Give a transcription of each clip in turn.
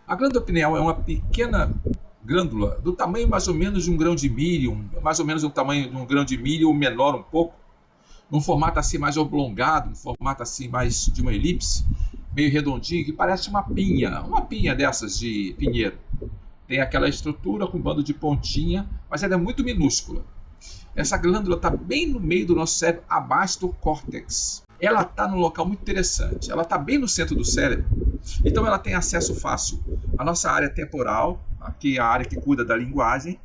A glândula pineal é uma pequena glândula do tamanho mais ou menos de um grão de milho, mais ou menos do tamanho de um grão de milho ou menor um pouco, num formato assim mais oblongado, num formato assim mais de uma elipse, meio redondinho, que parece uma pinha dessas de pinheiro. Tem aquela estrutura com um bando de pontinha, mas ela é muito minúscula. Essa glândula está bem no meio do nosso cérebro, abaixo do córtex. Ela está num local muito interessante. Ela está bem no centro do cérebro, então ela tem acesso fácil à nossa área temporal, aqui é a área que cuida da linguagem,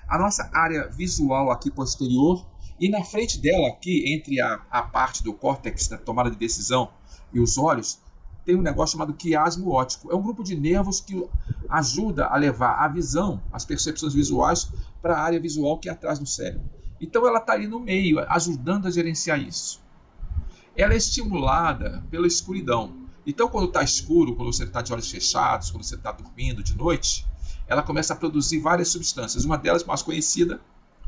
a nossa área visual aqui posterior, e na frente dela, aqui entre a parte do córtex da tomada de decisão e os olhos, tem um negócio chamado quiasmo óptico. É um grupo de nervos que ajuda a levar a visão, as percepções visuais, para a área visual que é atrás do cérebro. Então ela está ali no meio, ajudando a gerenciar isso. Ela é estimulada pela escuridão. Então quando está escuro, quando você está de olhos fechados, quando você está dormindo de noite, ela começa a produzir várias substâncias. Uma delas, mais conhecida,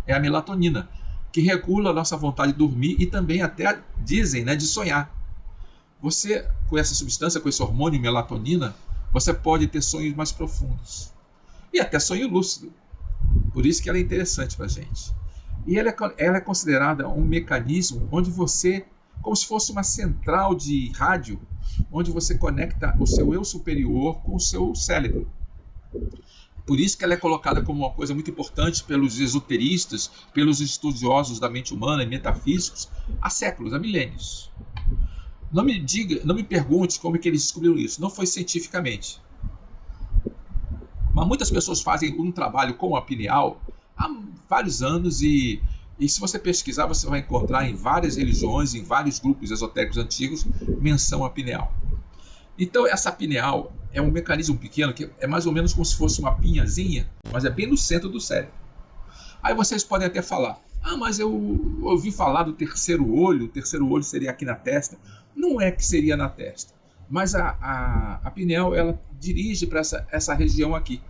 é a melatonina, que regula a nossa vontade de dormir e também até dizem, de sonhar. Você, com essa substância, com esse hormônio melatonina, você pode ter sonhos mais profundos. E até sonho lúcido. Por isso que ela é interessante para a gente. E ela é considerada um mecanismo onde você, como se fosse uma central de rádio, onde você conecta o seu eu superior com o seu cérebro. Por isso que ela é colocada como uma coisa muito importante pelos esoteristas, pelos estudiosos da mente humana e metafísicos, há séculos, há milênios. Não me pergunte como é que eles descobriram isso. Não foi cientificamente. Mas muitas pessoas fazem um trabalho com a pineal há vários anos e se você pesquisar, você vai encontrar em várias religiões, em vários grupos esotéricos antigos, menção à pineal. Então essa pineal é um mecanismo pequeno que é mais ou menos como se fosse uma pinhazinha, mas é bem no centro do cérebro. Aí vocês podem até falar, mas eu ouvi falar do terceiro olho, o terceiro olho seria aqui na testa. Não é que seria na testa, mas a pineal ela dirige para essa região aqui.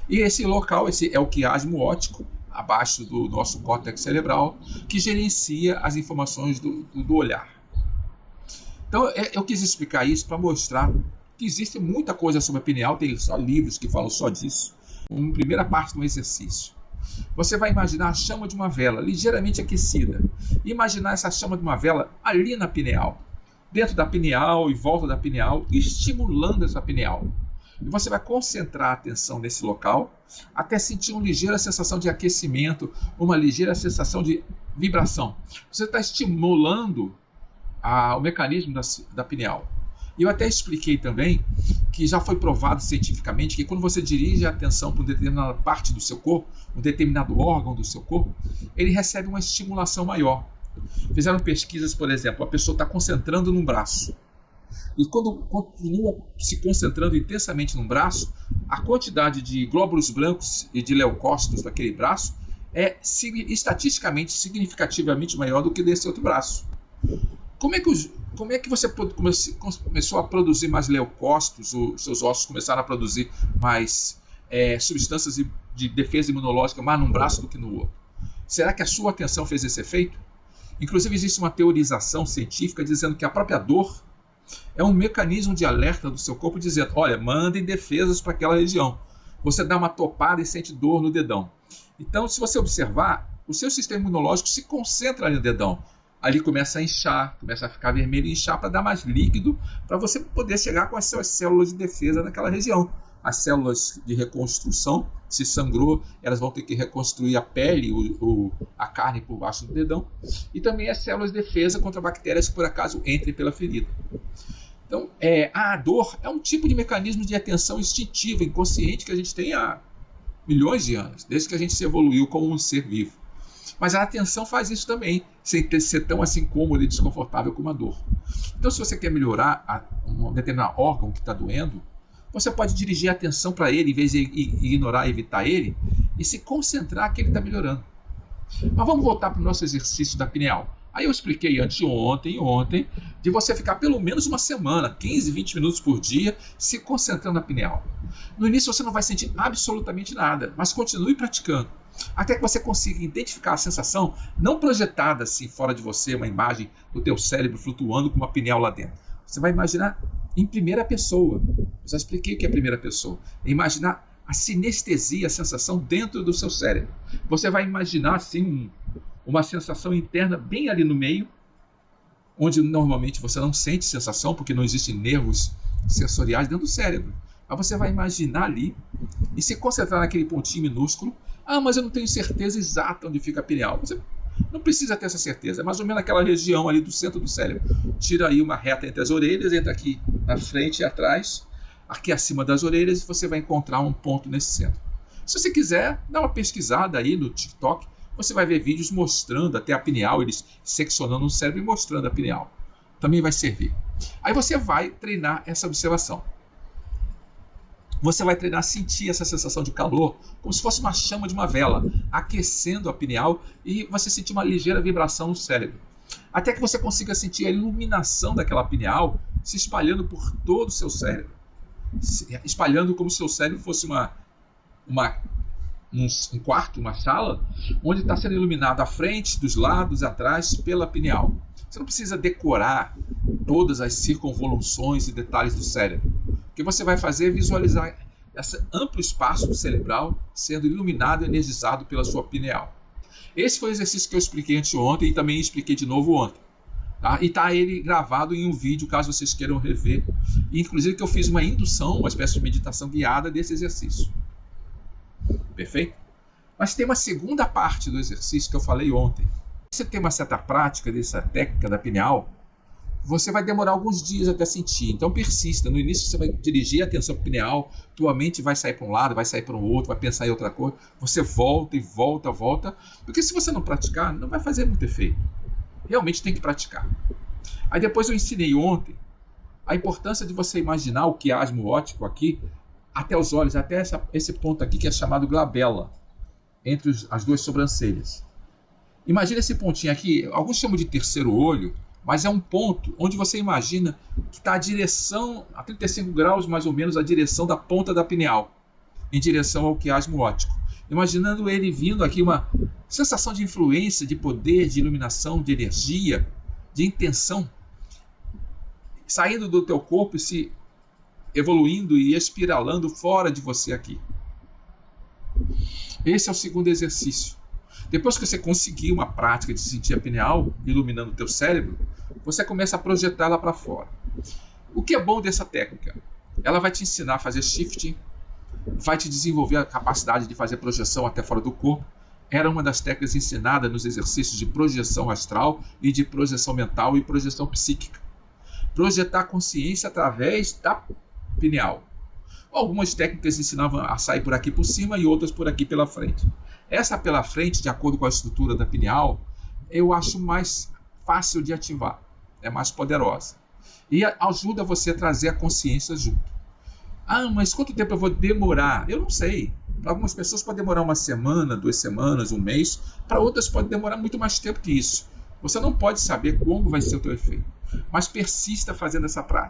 E esse local, esse é o quiasmo óptico, abaixo do nosso córtex cerebral, que gerencia as informações do olhar. Então eu quis explicar isso para mostrar que existe muita coisa sobre a pineal, tem só livros que falam só disso. Uma primeira parte do exercício. Você vai imaginar a chama de uma vela ligeiramente aquecida. Imaginar essa chama de uma vela ali na pineal. Dentro da pineal, em volta da pineal, estimulando essa pineal. E você vai concentrar a atenção nesse local até sentir uma ligeira sensação de aquecimento, uma ligeira sensação de vibração. Você está estimulando o mecanismo da pineal. E eu até expliquei também que já foi provado cientificamente que quando você dirige a atenção para uma determinada parte do seu corpo, um determinado órgão do seu corpo, ele recebe uma estimulação maior. Fizeram pesquisas, por exemplo, a pessoa está concentrando num braço. E quando continua se concentrando intensamente num braço, a quantidade de glóbulos brancos e de leucócitos daquele braço é estatisticamente significativamente maior do que desse outro braço. Como é que você começou a produzir mais leucócitos, os seus ossos começaram a produzir mais substâncias de defesa imunológica mais num braço do que no outro? Será que a sua atenção fez esse efeito? Inclusive existe uma teorização científica dizendo que a própria dor é um mecanismo de alerta do seu corpo dizendo, olha, mandem defesas para aquela região. Você dá uma topada e sente dor no dedão. Então, se você observar, o seu sistema imunológico se concentra ali no dedão. Ali começa a inchar, começa a ficar vermelho e inchar para dar mais líquido, para você poder chegar com as suas células de defesa naquela região. As células de reconstrução, se sangrou, elas vão ter que reconstruir a pele, a carne por baixo do dedão. E também as células de defesa contra bactérias que por acaso entrem pela ferida. Então, a dor é um tipo de mecanismo de atenção instintiva, inconsciente, que a gente tem há milhões de anos, desde que a gente se evoluiu como um ser vivo. Mas a atenção faz isso também, sem ser tão assim cômodo e desconfortável como a dor. Então, se você quer melhorar um determinado órgão que está doendo, você pode dirigir a atenção para ele, em vez de ignorar, evitar ele, e se concentrar que ele está melhorando. Mas vamos voltar para o nosso exercício da pineal. Aí eu expliquei anteontem e ontem, de você ficar pelo menos uma semana, 15, 20 minutos por dia, se concentrando na pineal. No início você não vai sentir absolutamente nada, mas continue praticando, até que você consiga identificar a sensação não projetada assim fora de você, uma imagem do teu cérebro flutuando com uma pineal lá dentro. Você vai imaginar em primeira pessoa. Já expliquei o que é primeira pessoa. É imaginar a sinestesia, a sensação dentro do seu cérebro. Você vai imaginar assim uma sensação interna bem ali no meio, onde normalmente você não sente sensação, porque não existem nervos sensoriais dentro do cérebro. Mas você vai imaginar ali e se concentrar naquele pontinho minúsculo. Mas eu não tenho certeza exata onde fica a pineal. Você não precisa ter essa certeza. É mais ou menos aquela região ali do centro do cérebro. Tira aí uma reta entre as orelhas, entra aqui na frente e atrás, aqui acima das orelhas, e você vai encontrar um ponto nesse centro. Se você quiser, dá uma pesquisada aí no TikTok. Você vai ver vídeos mostrando até a pineal, eles seccionando o cérebro e mostrando a pineal. Também vai servir. Aí você vai treinar essa observação. Você vai treinar a sentir essa sensação de calor, como se fosse uma chama de uma vela, aquecendo a pineal, e você sentir uma ligeira vibração no cérebro. Até que você consiga sentir a iluminação daquela pineal se espalhando por todo o seu cérebro. Espalhando como se o seu cérebro fosse um quarto, uma sala, onde está sendo iluminado à frente, dos lados, atrás, pela pineal. Você não precisa decorar todas as circunvoluções e detalhes do cérebro. O que você vai fazer é visualizar esse amplo espaço cerebral sendo iluminado e energizado pela sua pineal. Esse foi o exercício que eu expliquei anteontem e também expliquei de novo ontem. Tá? E está ele gravado em um vídeo, caso vocês queiram rever. E, inclusive que eu fiz uma indução, uma espécie de meditação guiada desse exercício. Perfeito? Mas tem uma segunda parte do exercício que eu falei ontem. Se você tem uma certa prática dessa técnica da pineal, você vai demorar alguns dias até sentir. Então persista. No início você vai dirigir a atenção para a pineal, tua mente vai sair para um lado, vai sair para o outro, vai pensar em outra coisa. Você volta e volta. Porque se você não praticar, não vai fazer muito efeito. Realmente tem que praticar. Aí depois eu ensinei ontem a importância de você imaginar o quiasmo óptico aqui, até os olhos, até esse ponto aqui que é chamado glabela, entre as duas sobrancelhas. Imagina esse pontinho aqui, alguns chamam de terceiro olho, mas é um ponto onde você imagina que está a direção, a 35 graus mais ou menos, a direção da ponta da pineal, em direção ao quiasmo óptico. Imaginando ele vindo aqui, uma sensação de influência, de poder, de iluminação, de energia, de intenção, saindo do teu corpo e se evoluindo e espiralando fora de você aqui. Esse é o segundo exercício. Depois que você conseguir uma prática de sentir a pineal iluminando o teu cérebro, você começa a projetá-la para fora. O que é bom dessa técnica? Ela vai te ensinar a fazer shifting, vai te desenvolver a capacidade de fazer projeção até fora do corpo. Era uma das técnicas ensinadas nos exercícios de projeção astral e de projeção mental e projeção psíquica. Projetar a consciência através da pineal. Algumas técnicas ensinavam a sair por aqui por cima e outras por aqui pela frente. Essa pela frente, de acordo com a estrutura da pineal, eu acho mais fácil de ativar, é mais poderosa. E ajuda você a trazer a consciência junto. Mas quanto tempo eu vou demorar? Eu não sei. Para algumas pessoas pode demorar uma semana, 2 semanas, um mês. Para outras pode demorar muito mais tempo que isso. Você não pode saber como vai ser o teu efeito. Mas persista fazendo essa prática.